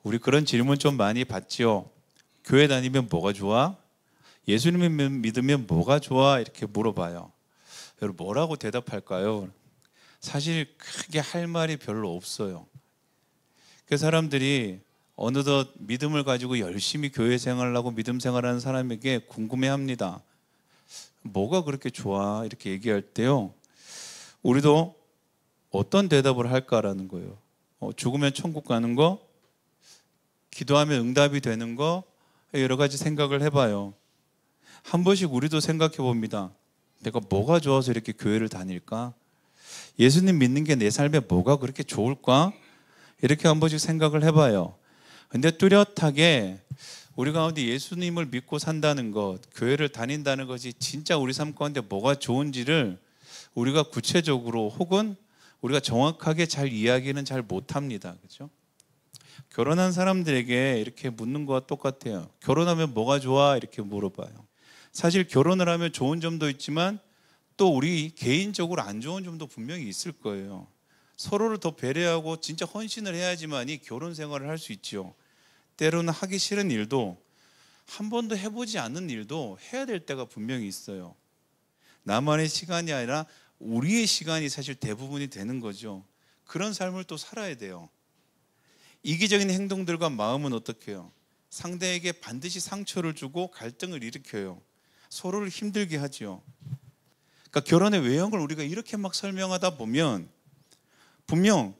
우리 그런 질문 좀 많이 받죠. 교회 다니면 뭐가 좋아? 예수님을 믿으면 뭐가 좋아? 이렇게 물어봐요. 여러분 뭐라고 대답할까요? 사실 크게 할 말이 별로 없어요. 그 사람들이 어느덧 믿음을 가지고 열심히 교회 생활을 하고 믿음 생활하는 사람에게 궁금해합니다. 뭐가 그렇게 좋아? 이렇게 얘기할 때요, 우리도 어떤 대답을 할까라는 거예요. 죽으면 천국 가는 거, 기도하면 응답이 되는 거, 여러 가지 생각을 해봐요. 한 번씩 우리도 생각해 봅니다. 내가 뭐가 좋아서 이렇게 교회를 다닐까? 예수님 믿는 게 내 삶에 뭐가 그렇게 좋을까? 이렇게 한 번씩 생각을 해봐요. 근데 뚜렷하게 우리 가운데 예수님을 믿고 산다는 것, 교회를 다닌다는 것이 진짜 우리 삶 가운데 뭐가 좋은지를 우리가 구체적으로 혹은 우리가 정확하게 잘 이야기는 잘 못합니다. 그렇죠? 결혼한 사람들에게 이렇게 묻는 거와 똑같아요. 결혼하면 뭐가 좋아? 이렇게 물어봐요. 사실 결혼을 하면 좋은 점도 있지만 또 우리 개인적으로 안 좋은 점도 분명히 있을 거예요. 서로를 더 배려하고 진짜 헌신을 해야지만이 결혼 생활을 할 수 있죠. 때로는 하기 싫은 일도, 한 번도 해보지 않은 일도 해야 될 때가 분명히 있어요. 나만의 시간이 아니라 우리의 시간이 사실 대부분이 되는 거죠. 그런 삶을 또 살아야 돼요. 이기적인 행동들과 마음은 어떻게 해요? 상대에게 반드시 상처를 주고 갈등을 일으켜요. 서로를 힘들게 하죠. 그러니까 결혼의 외형을 우리가 이렇게 막 설명하다 보면 분명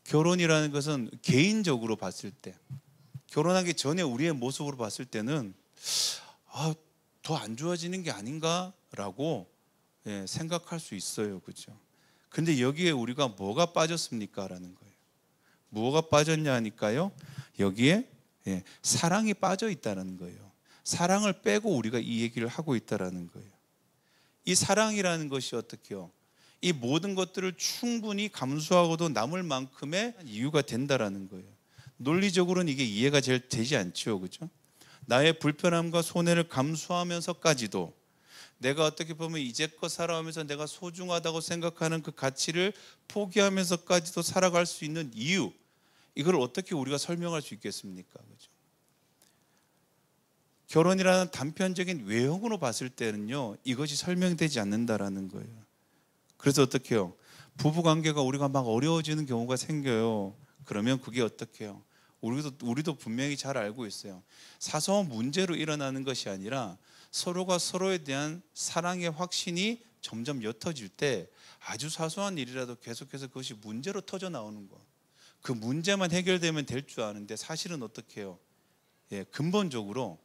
결혼이라는 것은 개인적으로 봤을 때, 결혼하기 전에 우리의 모습으로 봤을 때는 더 안 좋아지는 게 아닌가라고 생각할 수 있어요. 그렇죠? 근데 여기에 우리가 뭐가 빠졌습니까? 라는 거예요. 뭐가 빠졌냐 하니까요, 여기에 사랑이 빠져 있다는 거예요. 사랑을 빼고 우리가 이 얘기를 하고 있다는 거예요. 이 사랑이라는 것이 어떻게요? 이 모든 것들을 충분히 감수하고도 남을 만큼의 이유가 된다는 거예요. 논리적으로는 이게 이해가 제일 되지 않죠. 그렇죠? 나의 불편함과 손해를 감수하면서까지도 내가 어떻게 보면 이제껏 살아오면서 내가 소중하다고 생각하는 그 가치를 포기하면서까지도 살아갈 수 있는 이유, 이걸 어떻게 우리가 설명할 수 있겠습니까? 그렇죠? 결혼이라는 단편적인 외형으로 봤을 때는요, 이것이 설명되지 않는다라는 거예요. 그래서 어떻게 해요? 부부관계가 우리가 막 어려워지는 경우가 생겨요. 그러면 그게 어떻게 해요? 우리도 분명히 잘 알고 있어요. 사소한 문제로 일어나는 것이 아니라 서로가 서로에 대한 사랑의 확신이 점점 옅어질 때 아주 사소한 일이라도 계속해서 그것이 문제로 터져 나오는 거. 그 문제만 해결되면 될 줄 아는데 사실은 어떻게 해요? 근본적으로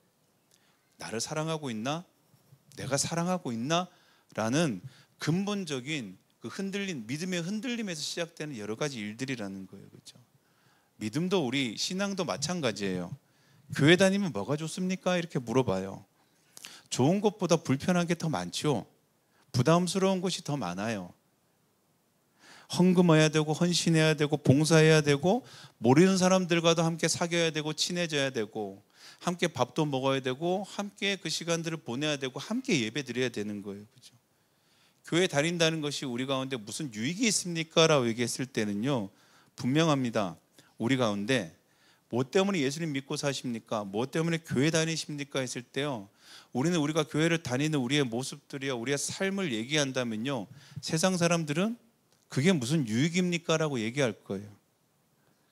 나를 사랑하고 있나? 내가 사랑하고 있나? 라는 근본적인 그 믿음의 흔들림에서 시작되는 여러 가지 일들이라는 거예요. 그렇죠? 믿음도 우리 신앙도 마찬가지예요. 교회 다니면 뭐가 좋습니까? 이렇게 물어봐요. 좋은 것보다 불편한 게 더 많죠. 부담스러운 것이 더 많아요. 헌금해야 되고 헌신해야 되고 봉사해야 되고 모르는 사람들과도 함께 사귀어야 되고 친해져야 되고 함께 밥도 먹어야 되고 함께 그 시간들을 보내야 되고 함께 예배 드려야 되는 거예요. 그렇죠? 교회 다닌다는 것이 우리 가운데 무슨 유익이 있습니까? 라고 얘기했을 때는요, 분명합니다. 우리 가운데 뭐 때문에 예수님 믿고 사십니까? 뭐 때문에 교회 다니십니까? 했을 때요, 우리가 교회를 다니는 우리의 모습들이요, 우리의 삶을 얘기한다면요, 세상 사람들은 그게 무슨 유익입니까? 라고 얘기할 거예요.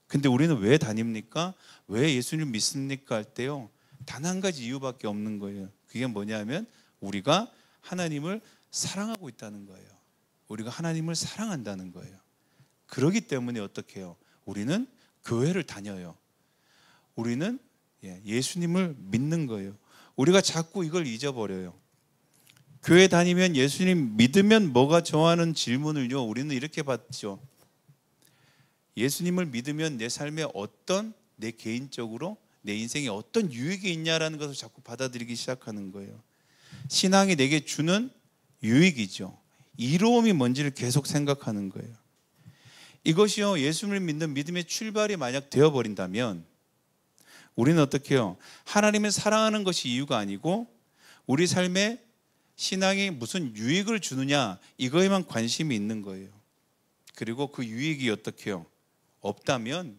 근데 우리는 왜 다닙니까? 왜 예수님 믿습니까? 할 때요, 단 한 가지 이유밖에 없는 거예요. 그게 뭐냐면 우리가 하나님을 사랑하고 있다는 거예요. 우리가 하나님을 사랑한다는 거예요. 그렇기 때문에 어떻게 해요? 우리는 교회를 다녀요. 우리는 예수님을 믿는 거예요. 우리가 자꾸 이걸 잊어버려요. 교회 다니면 예수님 믿으면 뭐가 좋아하는 질문을요, 우리는 이렇게 받죠. 예수님을 믿으면 내 삶에 내 개인적으로 내 인생에 어떤 유익이 있냐라는 것을 자꾸 받아들이기 시작하는 거예요. 신앙이 내게 주는 유익이죠. 이로움이 뭔지를 계속 생각하는 거예요. 이것이요, 예수님을 믿는 믿음의 출발이 만약 되어버린다면 우리는 어떻게 해요? 하나님을 사랑하는 것이 이유가 아니고 우리 삶에 신앙이 무슨 유익을 주느냐, 이거에만 관심이 있는 거예요. 그리고 그 유익이 어떻게 해요? 없다면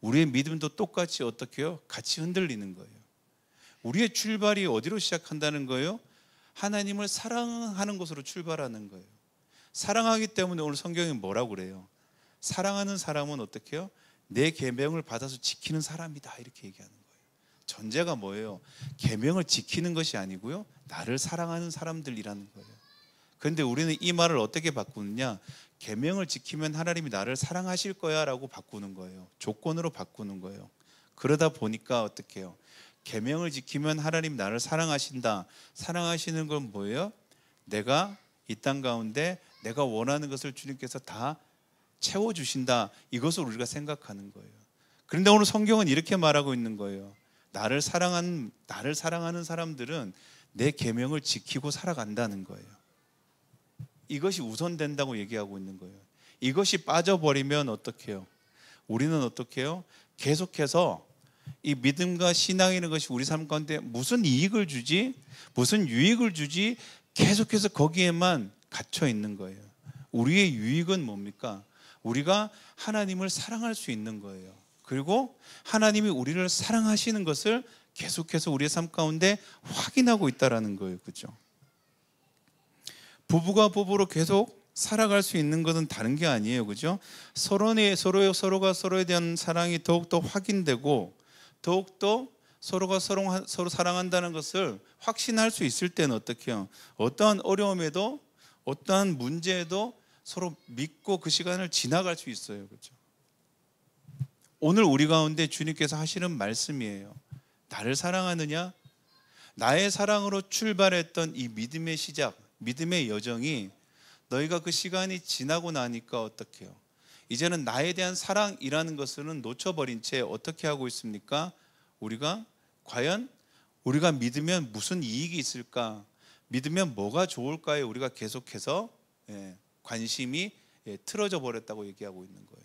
우리의 믿음도 똑같이 어떻게 해요? 같이 흔들리는 거예요. 우리의 출발이 어디로 시작한다는 거예요? 하나님을 사랑하는 것으로 출발하는 거예요. 사랑하기 때문에 오늘 성경이 뭐라고 그래요? 사랑하는 사람은 어떻게 해요? 내 계명을 받아서 지키는 사람이다, 이렇게 얘기하는 거예요. 전제가 뭐예요? 계명을 지키는 것이 아니고요, 나를 사랑하는 사람들이라는 거예요. 그런데 우리는 이 말을 어떻게 바꾸느냐? 계명을 지키면 하나님이 나를 사랑하실 거야 라고 바꾸는 거예요. 조건으로 바꾸는 거예요. 그러다 보니까 어떻게 해요? 계명을 지키면 하나님 나를 사랑하신다. 사랑하시는 건 뭐예요? 내가 이 땅 가운데 내가 원하는 것을 주님께서 다 채워주신다, 이것을 우리가 생각하는 거예요. 그런데 오늘 성경은 이렇게 말하고 있는 거예요. 나를 사랑하는 사람들은 내 계명을 지키고 살아간다는 거예요. 이것이 우선된다고 얘기하고 있는 거예요. 이것이 빠져버리면 어떻게 해요? 우리는 어떻게 해요? 계속해서 이 믿음과 신앙이라는 것이 우리 삶 가운데 무슨 이익을 주지? 무슨 유익을 주지? 계속해서 거기에만 갇혀 있는 거예요. 우리의 유익은 뭡니까? 우리가 하나님을 사랑할 수 있는 거예요. 그리고 하나님이 우리를 사랑하시는 것을 계속해서 우리의 삶 가운데 확인하고 있다는 거예요. 그렇죠? 부부가 부부로 계속 살아갈 수 있는 것은 다른 게 아니에요. 그죠? 서로가 서로에 대한 사랑이 더욱더 확인되고 더욱더 서로가 서로 사랑한다는 것을 확신할 수 있을 때는 어떻게 해요? 어떠한 어려움에도 어떠한 문제에도 서로 믿고 그 시간을 지나갈 수 있어요. 그렇죠? 오늘 우리 가운데 주님께서 하시는 말씀이에요. 나를 사랑하느냐? 나의 사랑으로 출발했던 이 믿음의 시작, 믿음의 여정이 너희가 그 시간이 지나고 나니까 어떻게 해요? 이제는 나에 대한 사랑이라는 것은 놓쳐버린 채 어떻게 하고 있습니까? 우리가 과연 우리가 믿으면 무슨 이익이 있을까? 믿으면 뭐가 좋을까에 우리가 계속해서 관심이 틀어져 버렸다고 얘기하고 있는 거예요.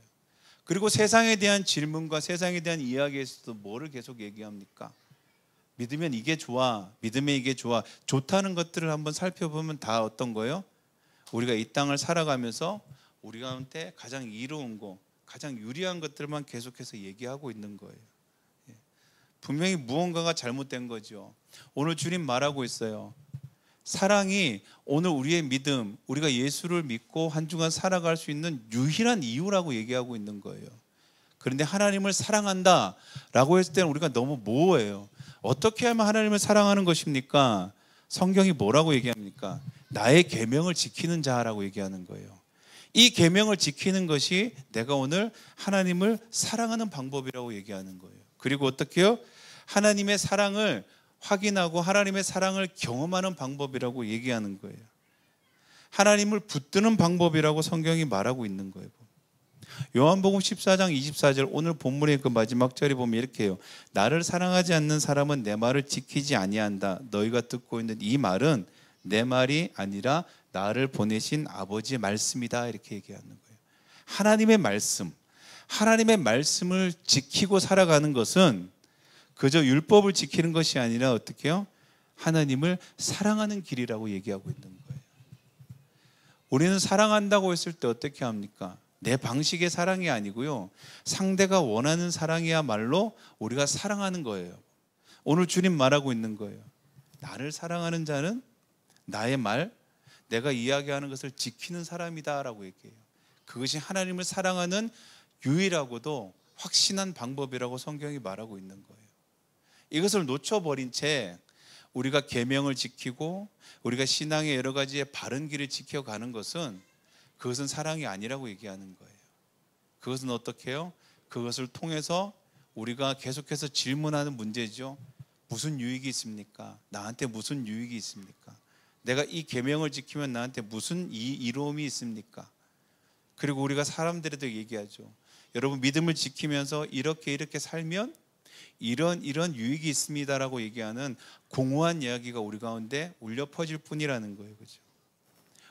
그리고 세상에 대한 질문과 세상에 대한 이야기에서도 뭐를 계속 얘기합니까? 믿으면 이게 좋아, 믿으면 이게 좋아. 좋다는 것들을 한번 살펴보면 다 어떤 거예요? 우리가 이 땅을 살아가면서 우리 가운데 가장 이로운 거, 가장 유리한 것들만 계속해서 얘기하고 있는 거예요. 분명히 무언가가 잘못된 거죠. 오늘 주님 말하고 있어요. 사랑이 오늘 우리의 믿음, 우리가 예수를 믿고 한 주간 살아갈 수 있는 유일한 이유라고 얘기하고 있는 거예요. 그런데 하나님을 사랑한다라고 했을 때는 우리가 너무 모호해요. 어떻게 하면 하나님을 사랑하는 것입니까? 성경이 뭐라고 얘기합니까? 나의 계명을 지키는 자라고 얘기하는 거예요. 이 계명을 지키는 것이 내가 오늘 하나님을 사랑하는 방법이라고 얘기하는 거예요. 그리고 어떻게 해요? 하나님의 사랑을 확인하고 하나님의 사랑을 경험하는 방법이라고 얘기하는 거예요. 하나님을 붙드는 방법이라고 성경이 말하고 있는 거예요. 요한복음 14장 24절 오늘 본문의 그 마지막 절에 보면 이렇게 해요. 나를 사랑하지 않는 사람은 내 말을 지키지 아니한다. 너희가 듣고 있는 이 말은 내 말이 아니라 나를 보내신 아버지의 말씀이다, 이렇게 얘기하는 거예요. 하나님의 말씀, 하나님의 말씀을 지키고 살아가는 것은 그저 율법을 지키는 것이 아니라 어떻게 해요? 하나님을 사랑하는 길이라고 얘기하고 있는 거예요. 우리는 사랑한다고 했을 때 어떻게 합니까? 내 방식의 사랑이 아니고요, 상대가 원하는 사랑이야말로 우리가 사랑하는 거예요. 오늘 주님 말하고 있는 거예요. 나를 사랑하는 자는 나의 말, 내가 이야기하는 것을 지키는 사람이다 라고 얘기해요. 그것이 하나님을 사랑하는 유일하고도 확신한 방법이라고 성경이 말하고 있는 거예요. 이것을 놓쳐버린 채 우리가 계명을 지키고 우리가 신앙의 여러 가지의 바른 길을 지켜가는 것은 그것은 사랑이 아니라고 얘기하는 거예요. 그것은 어떻게 해요? 그것을 통해서 우리가 계속해서 질문하는 문제죠. 무슨 유익이 있습니까? 나한테 무슨 유익이 있습니까? 내가 이 계명을 지키면 나한테 무슨 이로움이 있습니까? 그리고 우리가 사람들에도 얘기하죠. 여러분, 믿음을 지키면서 이렇게 살면 이런 유익이 있습니다라고 얘기하는 공허한 이야기가 우리 가운데 울려 퍼질 뿐이라는 거예요. 그렇죠?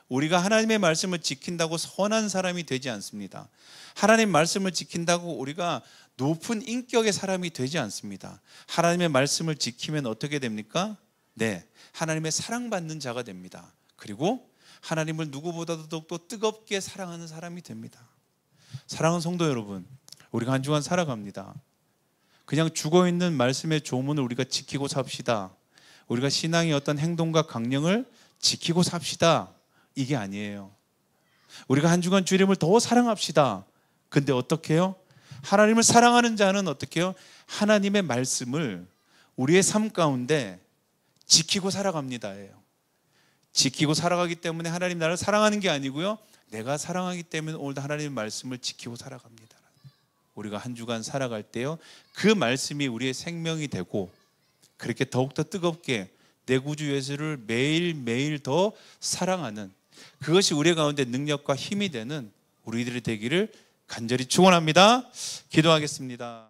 우리가 하나님의 말씀을 지킨다고 선한 사람이 되지 않습니다. 하나님의 말씀을 지킨다고 우리가 높은 인격의 사람이 되지 않습니다. 하나님의 말씀을 지키면 어떻게 됩니까? 네, 하나님의 사랑받는 자가 됩니다. 그리고 하나님을 누구보다도 더욱더 뜨겁게 사랑하는 사람이 됩니다. 사랑하는 성도 여러분, 우리가 한 주간 살아갑니다. 그냥 죽어있는 말씀의 조문을 우리가 지키고 삽시다. 우리가 신앙의 어떤 행동과 강령을 지키고 삽시다. 이게 아니에요. 우리가 한 주간 주님을 더 사랑합시다. 근데 어떻게 해요? 하나님을 사랑하는 자는 어떻게 해요? 하나님의 말씀을 우리의 삶 가운데 지키고 살아갑니다예요. 지키고 살아가기 때문에 하나님 나를 사랑하는 게 아니고요, 내가 사랑하기 때문에 오늘도 하나님의 말씀을 지키고 살아갑니다. 우리가 한 주간 살아갈 때요, 그 말씀이 우리의 생명이 되고 그렇게 더욱더 뜨겁게 내 구주 예수를 매일매일 더 사랑하는, 그것이 우리 가운데 능력과 힘이 되는 우리들이 되기를 간절히 축원합니다. 기도하겠습니다.